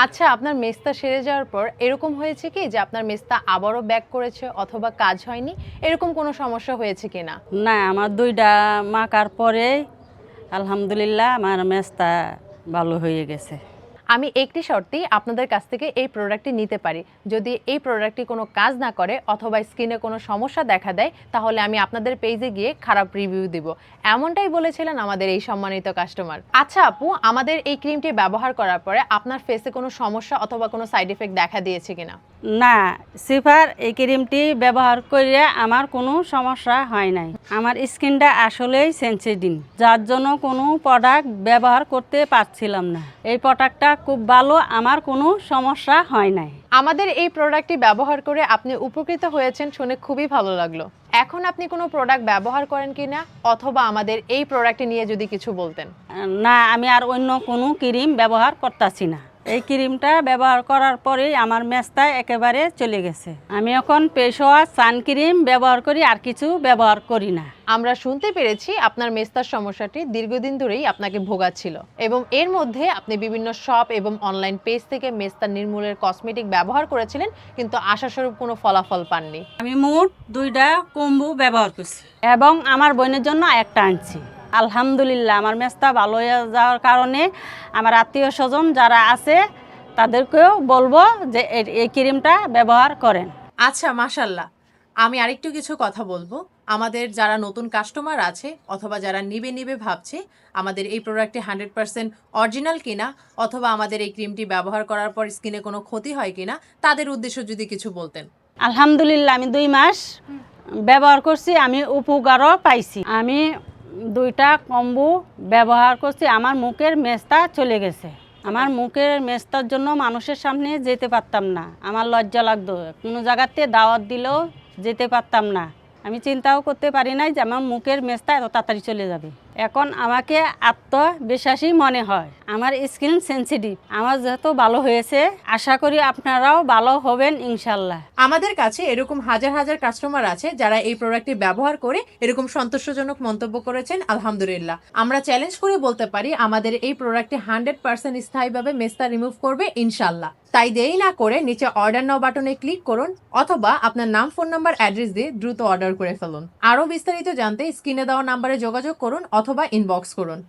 আচ্ছা, আপনার মেস্তা সেরে যাওয়ার পর এরকম হয়েছে কি যে আপনার মেস্তা আবারও ব্যাক করেছে অথবা কাজ হয়নি? এরকম কোনো সমস্যা হয়েছে কিনা? না, আমার ২ টা মাখার পরে আলহামদুলিল্লাহ আমার মেস্তা ভালো হয়ে গেছে। আমি একটি শর্তেই আপনাদের কাছ থেকে এই প্রোডাক্টটি নিতে পারি। যদি এই প্রোডাক্টটি কোনো কাজ না করে অথবা স্কিনে কোনো সমস্যা দেখা দেয়, তাহলে আমি আপনাদের পেজে গিয়ে খারাপ রিভিউ দিব। এমনটাই বলেছিলেন আমাদের এই সম্মানিত কাস্টমার। আচ্ছা আপু, আমাদের এই ক্রিমটি ব্যবহার করার পরে আপনার ফেসে কোনো সমস্যা অথবা কোনো সাইড ইফেক্ট দেখা দিয়েছে কিনা? না, সিফার এই ক্রিমটি ব্যবহার করে আমার কোনো সমস্যা হয় নাই। আমার স্কিনটা আসলেই সেনসিটিভ, যার জন্য কোনো প্রোডাক্ট ব্যবহার করতে পারছিলাম না। এই প্রোডাক্টটা খুব ভালো, আমার কোনো সমস্যা হয় নাই। আমাদের এই প্রোডাক্টটি ব্যবহার করে আপনি উপকৃত হয়েছেন শুনে খুবই ভালো লাগলো। এখন আপনি কোনো প্রোডাক্ট ব্যবহার করেন কিনা অথবা আমাদের এই প্রোডাক্টটি নিয়ে যদি কিছু বলতেন। না, আমি আর অন্য কোনো ক্রিম ব্যবহার করতেছি না। এই ক্রিমটা ব্যবহার করার পরেই আমার মেস্তা একেবারে চলে গেছে। আমি এখন ফেস ওয়াশ, সানক্রিম ব্যবহার করি, আর কিছু ব্যবহার করি না। আমরা শুনতে পেরেছি আপনার মেস্তার সমস্যাটি দীর্ঘদিন ধরেই আপনাকে ভোগাচ্ছিল এবং এর মধ্যে আপনি বিভিন্ন শপ এবং অনলাইন পেজ থেকে মেস্তা নির্মূলের কসমেটিক ব্যবহার করেছিলেন, কিন্তু আশাস্বরূপ কোনো ফলাফল পাননি। আমি মোট 2 টা কম্বো ব্যবহার করছি এবং আমার বোনের জন্য একটা আনছি। আলহামদুলিল্লাহ আমার মেস্তা ভালো হয়ে যাওয়ার কারণে আমার আত্মীয় স্বজন যারা আছে তাদেরকেও বলবো যে এই ক্রিমটা ব্যবহার করেন। আচ্ছা, মাশাল্লাহ। আমি আরেকটু কিছু কথা বলবো। আমাদের যারা নতুন কাস্টমার আছে অথবা যারা নিবে ভাবছে আমাদের এই প্রোডাক্টটি 100% অরিজিনাল কিনা অথবা আমাদের এই ক্রিমটি ব্যবহার করার পর স্কিনে কোনো ক্ষতি হয় কিনা, তাদের উদ্দেশ্য যদি কিছু বলতেন। আলহামদুলিল্লাহ আমি 2 মাস ব্যবহার করছি, আমি উপকারও পাইছি। আমি 2টা কম্বো ব্যবহার করছি, আমার মুখের মেস্তা চলে গেছে। আমার মুখের মেস্তার জন্য মানুষের সামনে যেতে পারতাম না, আমার লজ্জা লাগতো। কোনো জায়গাতে দাওয়াত দিলেও যেতে পারতাম না। আমি চিন্তাও করতে পারি নাই যে আমার মুখের মেস্তা এত তাড়াতাড়ি চলে যাবে। এখন আমাকে আত্মবিশ্বাসী মনে হয়। আমার স্কিন সেনসিটিভ, আমার যেহেতু ভালো হয়েছে, আশা করি আপনারাও ভালো হবেন ইনশাল্লাহ। আমাদের কাছে এরকম হাজার হাজার কাস্টমার আছে যারা এই প্রোডাক্টটি ব্যবহার করে এরকম সন্তোষজনক মন্তব্য করেছেন। আলহামদুলিল্লাহ, আমরা চ্যালেঞ্জ করে বলতে পারি আমাদের এই প্রোডাক্টটি 100% স্থায়ীভাবে মেস্তা রিমুভ করবে ইনশাল্লাহ। তাই দেরি না করে নিচে অর্ডার নাও বাটনে ক্লিক করুন অথবা আপনার নাম, ফোন নাম্বার, অ্যাড্রেস দিয়ে দ্রুত অর্ডার করে ফেলুন। আরও বিস্তারিত জানতে স্ক্রিনে দেওয়া নাম্বারে যোগাযোগ করুন অথবা ইনবক্স করুন।